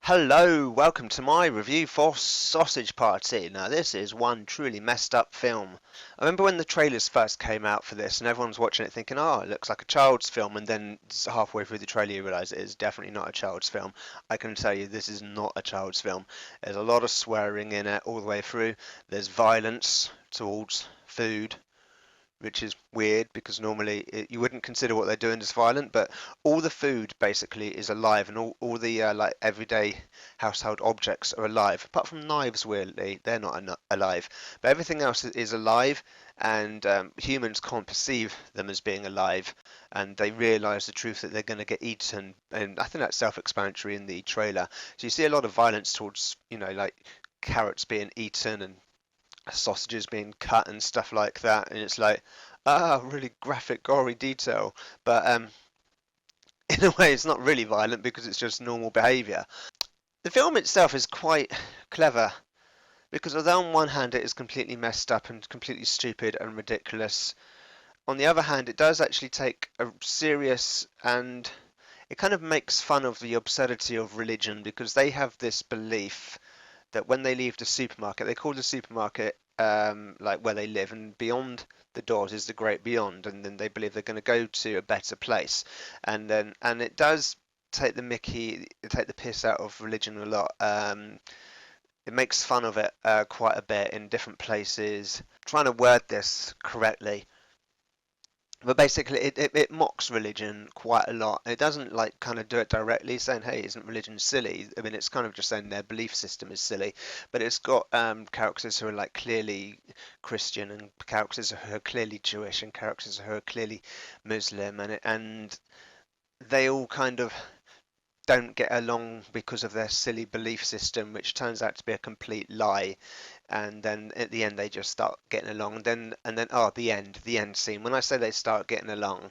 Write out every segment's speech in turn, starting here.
Hello, welcome to my review for Sausage Party. Now this is one truly messed up film. I remember when the trailers first came out for this and everyone's watching it thinking, oh, it looks like a child's film, and then halfway through the trailer you realise it is definitely not a child's film. I can tell you this is not a child's film. There's a lot of swearing in it all the way through. There's violence towards food, which is weird because normally you wouldn't consider what they're doing as violent, but all the food basically is alive, and all the like everyday household objects are alive, apart from knives. Weirdly, they're not alive, but everything else is alive, and humans can't perceive them as being alive, and they realise the truth that they're going to get eaten, and I think that's self-explanatory in the trailer. So you see a lot of violence towards, like carrots being eaten and sausages being cut and stuff like that, and it's like, really graphic, gory detail. But in a way, it's not really violent because it's just normal behaviour. The film itself is quite clever because although on one hand it is completely messed up and completely stupid and ridiculous, on the other hand it does actually take a serious, and it kind of makes fun of the absurdity of religion, because they have this belief that when they leave the supermarket, they call the supermarket like where they live, and beyond the doors is the great beyond, and then they believe they're going to go to a better place, and it does take the piss out of religion a lot. It makes fun of it quite a bit in different places. Trying to word this correctly, but basically it mocks religion quite a lot. It doesn't like kind of do it directly saying, hey, isn't religion silly? I mean, it's kind of just saying their belief system is silly, but it's got characters who are like clearly Christian, and characters who are clearly Jewish, and characters who are clearly Muslim, and they all kind of don't get along because of their silly belief system, which turns out to be a complete lie. And then at the end, they just start getting along. And then the end scene. When I say they start getting along,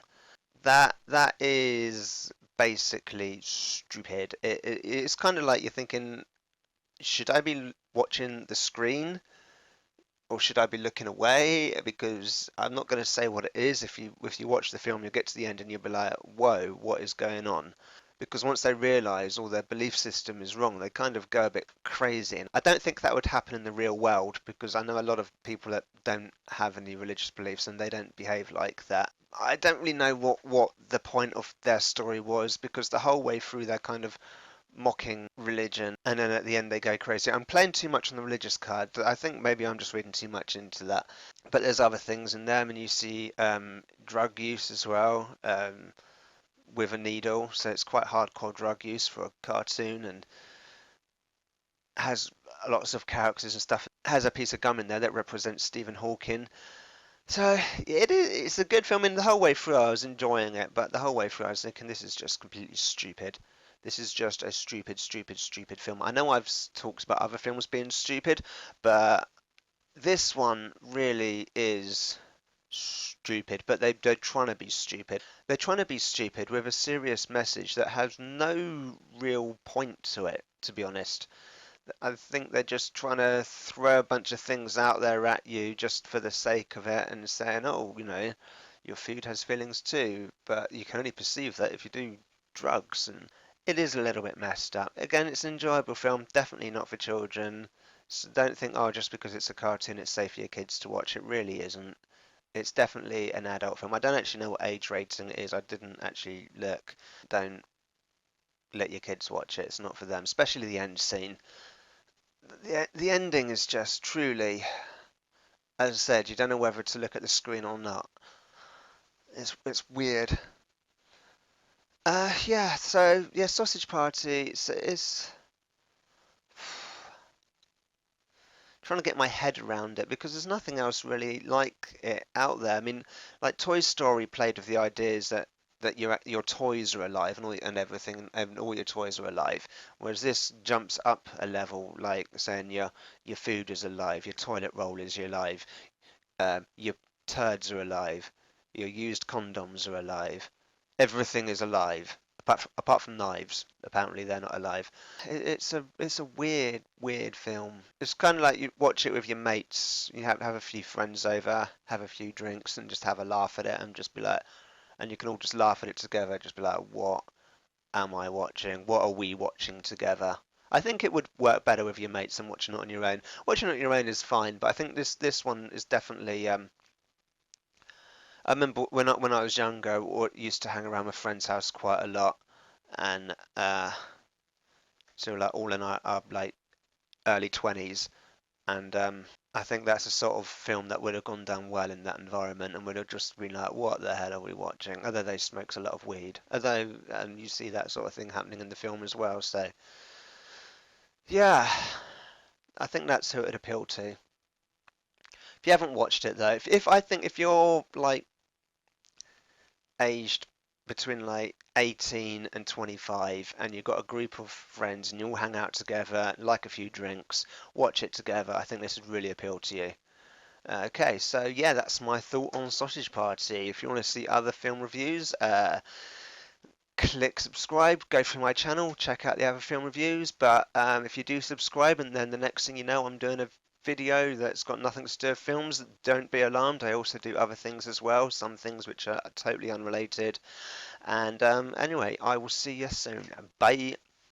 that is basically stupid. It's kind of like you're thinking, should I be watching the screen, or should I be looking away? Because I'm not going to say what it is. If you watch the film, you'll get to the end and you'll be like, whoa, what is going on? Because once they realise all their belief system is wrong, they kind of go a bit crazy. And I don't think that would happen in the real world, because I know a lot of people that don't have any religious beliefs and they don't behave like that. I don't really know what the point of their story was, because the whole way through they're kind of mocking religion, and then at the end they go crazy. I'm playing too much on the religious card. I think maybe I'm just reading too much into that. But there's other things in there. I mean, you see drug use as well, with a needle, so it's quite hardcore drug use for a cartoon, and has lots of characters and stuff. It has a piece of gum in there that represents Stephen Hawking. So it's a good film. In the whole way through I was enjoying it, but the whole way through I was thinking, this is just completely stupid. This is just a stupid, stupid, stupid film. I know I've talked about other films being stupid, but this one really is stupid. But they're trying to be stupid. They're trying to be stupid with a serious message that has no real point to it, to be honest. I think they're just trying to throw a bunch of things out there at you just for the sake of it, and saying, oh, your food has feelings too, but you can only perceive that if you do drugs. And it is a little bit messed up. Again, it's an enjoyable film, definitely not for children. So don't think, oh, just because it's a cartoon, it's safe for your kids to watch. It really isn't. It's definitely an adult film. I don't actually know what age rating it is. I didn't actually look. Don't let your kids watch it. It's not for them, especially the end scene. The ending is just truly, as I said, you don't know whether to look at the screen or not. It's weird. Yeah. So yeah, Sausage Party. It's trying to get my head around it, because there's nothing else really like it out there. I mean, like Toy Story played with the ideas that your toys are alive, and everything, and all your toys are alive, whereas this jumps up a level, like saying your food is alive, your toilet roll is alive, your turds are alive, your used condoms are alive, everything is alive. Apart from knives, apparently they're not alive. It's a weird, weird film. It's kind of like you watch it with your mates. You have a few friends over, have a few drinks, and just have a laugh at it, and just be like, and you can all just laugh at it together. Just be like, what am I watching? What are we watching together? I think it would work better with your mates than watching it on your own. Watching it on your own is fine, but I think this one is definitely. I remember when I was younger, I used to hang around my friend's house quite a lot, and so like all in our like early 20s, and I think that's a sort of film that would have gone down well in that environment, and would have just been like, what the hell are we watching? Although they smokes a lot of weed, although and you see that sort of thing happening in the film as well. So yeah, I think that's who it would appeal to. If you haven't watched it though, if I think if you're like aged between like 18 and 25 and you've got a group of friends and you all hang out together, like a few drinks, watch it together, I think this would really appeal to you. Okay, so yeah, that's my thought on Sausage Party. If you want to see other film reviews, click subscribe, go through my channel, check out the other film reviews. But if you do subscribe and then the next thing you know, I'm doing a video that's got nothing to do with films, don't be alarmed. I also do other things as well, some things which are totally unrelated. And anyway, I will see you soon. Bye.